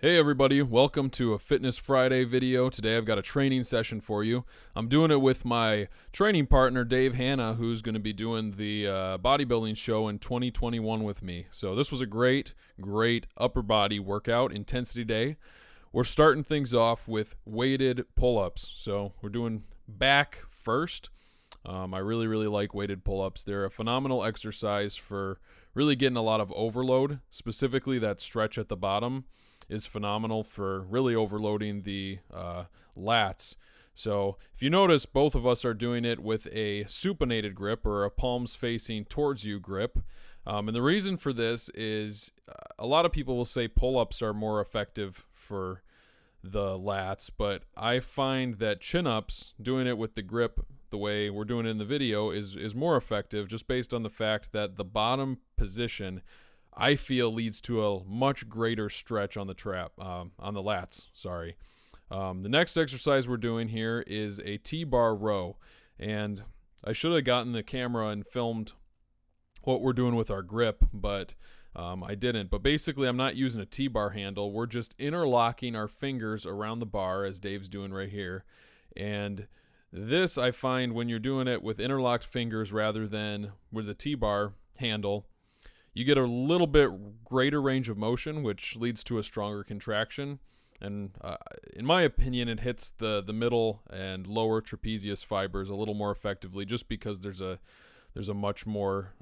Hey everybody, welcome to a Fitness Friday video. Today I've got a training session for you. I'm doing it with my training partner Dave Hanna, who's going to be doing the bodybuilding show in 2021 with me. So this was a great upper body workout, intensity day. We're starting things off with weighted pull-ups. So we're doing back first. I really like weighted pull-ups. They're a phenomenal exercise for really getting a lot of overload, specifically that stretch at the bottom is phenomenal for really overloading the lats. So if you notice, both of us are doing it with a supinated grip or a palms facing towards you grip. And the reason for this is a lot of people will say pull-ups are more effective for the lats, but I find that chin-ups, doing it with the grip the way we're doing it in the video, is more effective just based on the fact that the bottom position I feel leads to a much greater stretch on the on the lats. Sorry. The next exercise we're doing here is a T-bar row, and I should have gotten the camera and filmed what we're doing with our grip, but I didn't. But basically, I'm not using a T-bar handle. We're just interlocking our fingers around the bar, as Dave's doing right here. And this, I find, when you're doing it with interlocked fingers rather than with a T-bar handle, you get a little bit greater range of motion, which leads to a stronger contraction. And in my opinion, it hits the middle and lower trapezius fibers a little more effectively, just because there's a much more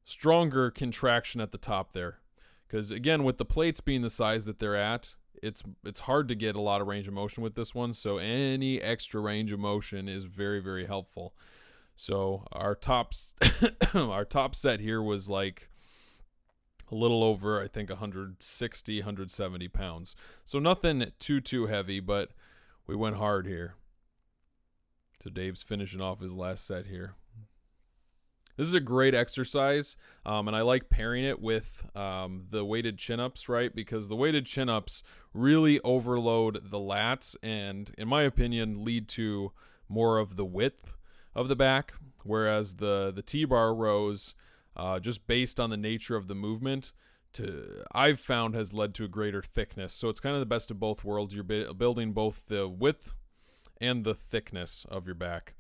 stronger contraction at the top there. Because again, with the plates being the size that they're at, it's hard to get a lot of range of motion with this one. So any extra range of motion is very helpful. So our top set here was like a little over, I think, 160, 170 pounds. So nothing too heavy, but we went hard here. So Dave's finishing off his last set here. This is a great exercise, and I like pairing it with the weighted chin-ups, right? Because the weighted chin-ups really overload the lats and, in my opinion, lead to more of the width of the back, whereas the T-bar rows, just based on the nature of the movement, I've found has led to a greater thickness. So it's kind of the best of both worlds. You're building both the width and the thickness of your back.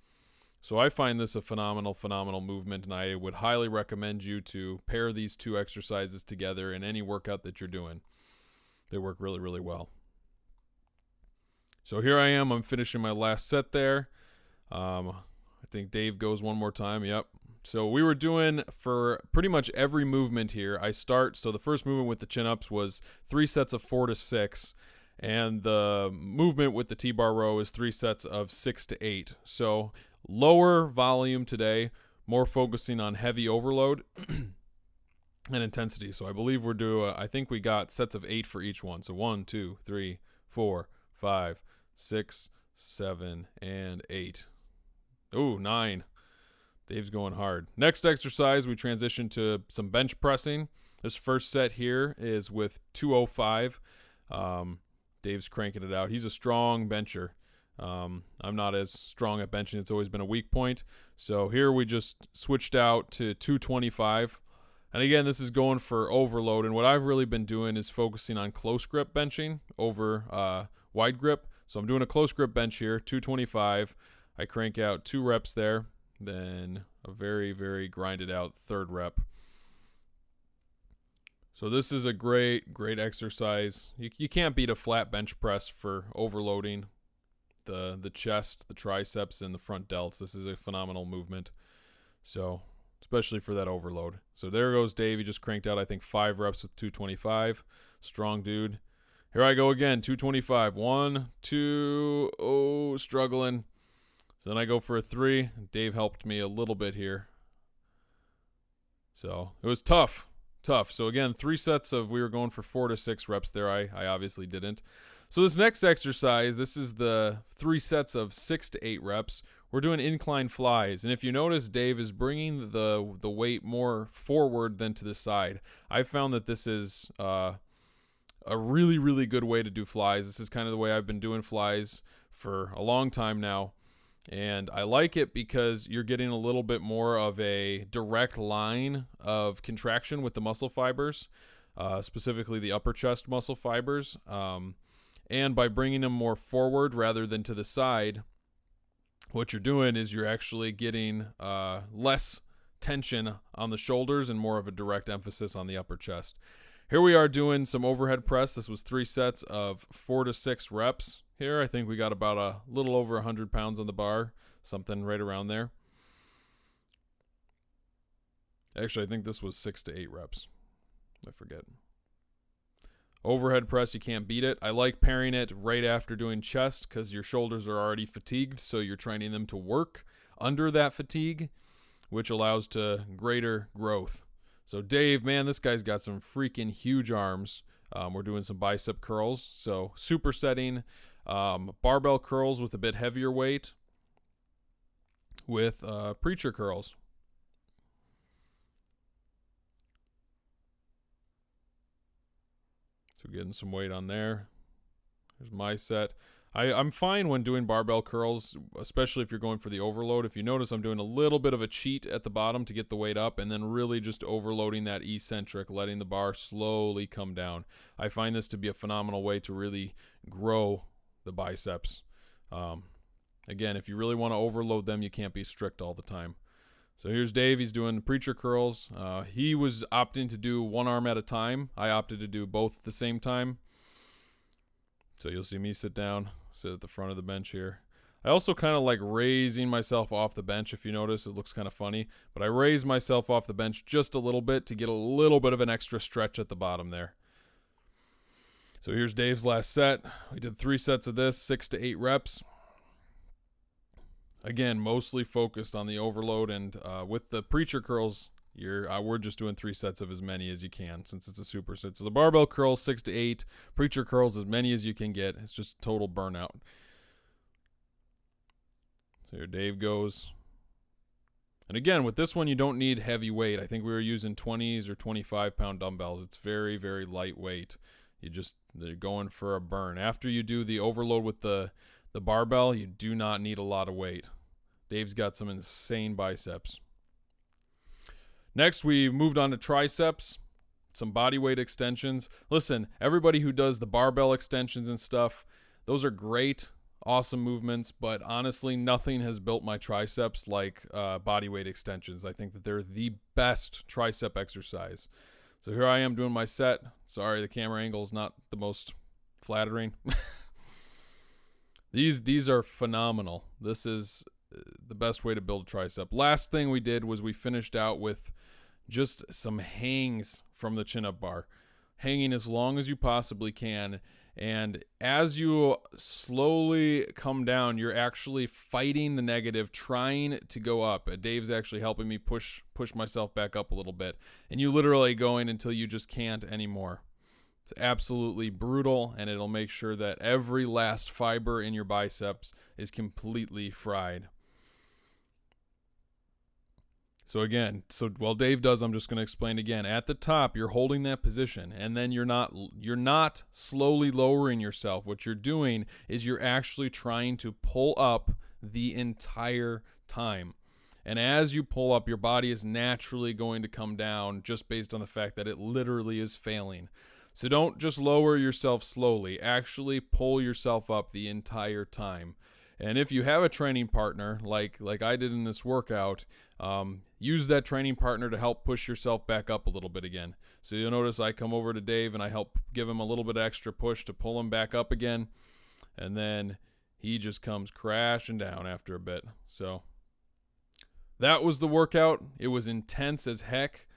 So I find this a phenomenal movement, and I would highly recommend you to pair these two exercises together in any workout that you're doing. They work really well. So here I am. I'm finishing my last set there. I think Dave goes one more time. Yep. So we were doing, for pretty much every movement here, so the first movement with the chin-ups was 3 sets of 4 to 6, and the movement with the T-bar row is 3 sets of 6 to 8. So lower volume today, more focusing on heavy overload and intensity. So I believe I think we got sets of 8 for each one. So 1, 2, 3, 4, 5, 6, 7, and 8. Ooh, 9. Dave's going hard. Next exercise, we transition to some bench pressing. This first set here is with 205. Dave's cranking it out. He's a strong bencher. I'm not as strong at benching. It's always been a weak point. So here we just switched out to 225. And again, this is going for overload. And what I've really been doing is focusing on close grip benching over wide grip. So I'm doing a close grip bench here, 225. I crank out 2 reps there, then a very grinded out 3rd rep. So this is a great exercise. You can't beat a flat bench press for overloading the chest, the triceps, and the front delts. This is a phenomenal movement. So especially for that overload. So there goes Dave. He just cranked out, I think, 5 reps with 225. Strong dude. Here I go again, 225. 1, 2, oh, struggling. So then I go for a 3. Dave helped me a little bit here. So it was tough. So again, 3 sets we were going for 4 to 6 reps there. I obviously didn't. So this next exercise, this is the 3 sets of 6 to 8 reps. We're doing incline flies. And if you notice, Dave is bringing the weight more forward than to the side. I found that this is a really good way to do flies. This is kind of the way I've been doing flies for a long time now. And I like it because you're getting a little bit more of a direct line of contraction with the muscle fibers. specifically the upper chest muscle fibers. And by bringing them more forward rather than to the side, what you're doing is you're actually getting less tension on the shoulders and more of a direct emphasis on the upper chest. Here we are doing some overhead press. This was 3 sets of 4 to 6 reps. Here I think we got about a little over 100 pounds on the bar, something right around there. Actually, I think this was 6 to 8 reps. I forget. Overhead press, you can't beat it. I like pairing it right after doing chest because your shoulders are already fatigued, so you're training them to work under that fatigue, which allows to greater growth. So Dave, man, this guy's got some freaking huge arms. We're doing some bicep curls, so supersetting barbell curls with a bit heavier weight with preacher curls. So getting some weight on there. There's my set. I'm fine when doing barbell curls, especially if you're going for the overload. If you notice, I'm doing a little bit of a cheat at the bottom to get the weight up and then really just overloading that eccentric, letting the bar slowly come down. I find this to be a phenomenal way to really grow the biceps. Again, if you really want to overload them, you can't be strict all the time. So here's Dave. He's doing preacher curls. He was opting to do one arm at a time. I opted to do both at the same time. So you'll see me sit down, sit at the front of the bench here. I also kind of like raising myself off the bench. If you notice, it looks kind of funny. But I raise myself off the bench just a little bit to get a little bit of an extra stretch at the bottom there. So here's Dave's last set. We did 3 sets of this, 6 to 8 reps. Again, mostly focused on the overload, and with the preacher curls, we're just doing 3 sets of as many as you can since it's a superset. So the barbell curls 6 to 8, preacher curls as many as you can get. It's just total burnout. So here Dave goes. And again, with this one, you don't need heavy weight. I think we were using 20s or 25-pound dumbbells. It's very, very lightweight. They're going for a burn. After you do the overload with the barbell, you do not need a lot of weight. Dave's got some insane biceps. Next, we moved on to triceps, some body weight extensions. Listen, everybody who does the barbell extensions and stuff, those are great, awesome movements, but honestly, nothing has built my triceps like body weight extensions. I think that they're the best tricep exercise. So here I am doing my set. Sorry, the camera angle is not the most flattering. These are phenomenal. This is the best way to build a tricep. Last thing we did was we finished out with just some hangs from the chin-up bar. Hanging as long as you possibly can. And as you slowly come down, you're actually fighting the negative, trying to go up. Dave's actually helping me push myself back up a little bit. And you literally going until you just can't anymore. It's absolutely brutal, and it'll make sure that every last fiber in your biceps is completely fried. So again, while Dave does, I'm just going to explain again. At the top, you're holding that position, and then you're not slowly lowering yourself. What you're doing is you're actually trying to pull up the entire time. And as you pull up, your body is naturally going to come down just based on the fact that it literally is failing. So don't just lower yourself slowly. Actually pull yourself up the entire time. And if you have a training partner, like I did in this workout, use that training partner to help push yourself back up a little bit again. So you'll notice I come over to Dave and I help give him a little bit extra push to pull him back up again. And then he just comes crashing down after a bit. So that was the workout. It was intense as heck,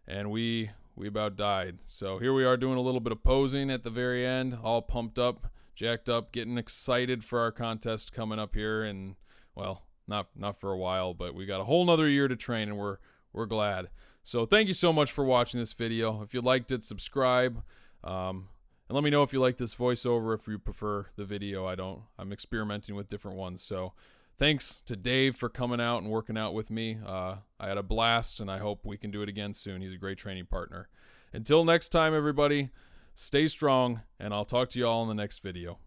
and we about died. So here we are doing a little bit of posing at the very end, all pumped up, jacked up, getting excited for our contest coming up here. And well, not for a while, but we got a whole nother year to train, and we're glad. So thank you so much for watching this video. If you liked it, subscribe. And let me know if you like this voiceover, if you prefer the video. I'm experimenting with different ones. So thanks to Dave for coming out and working out with me. I had a blast, and I hope we can do it again soon. He's a great training partner. Until next time, everybody, stay strong, and I'll talk to you all in the next video.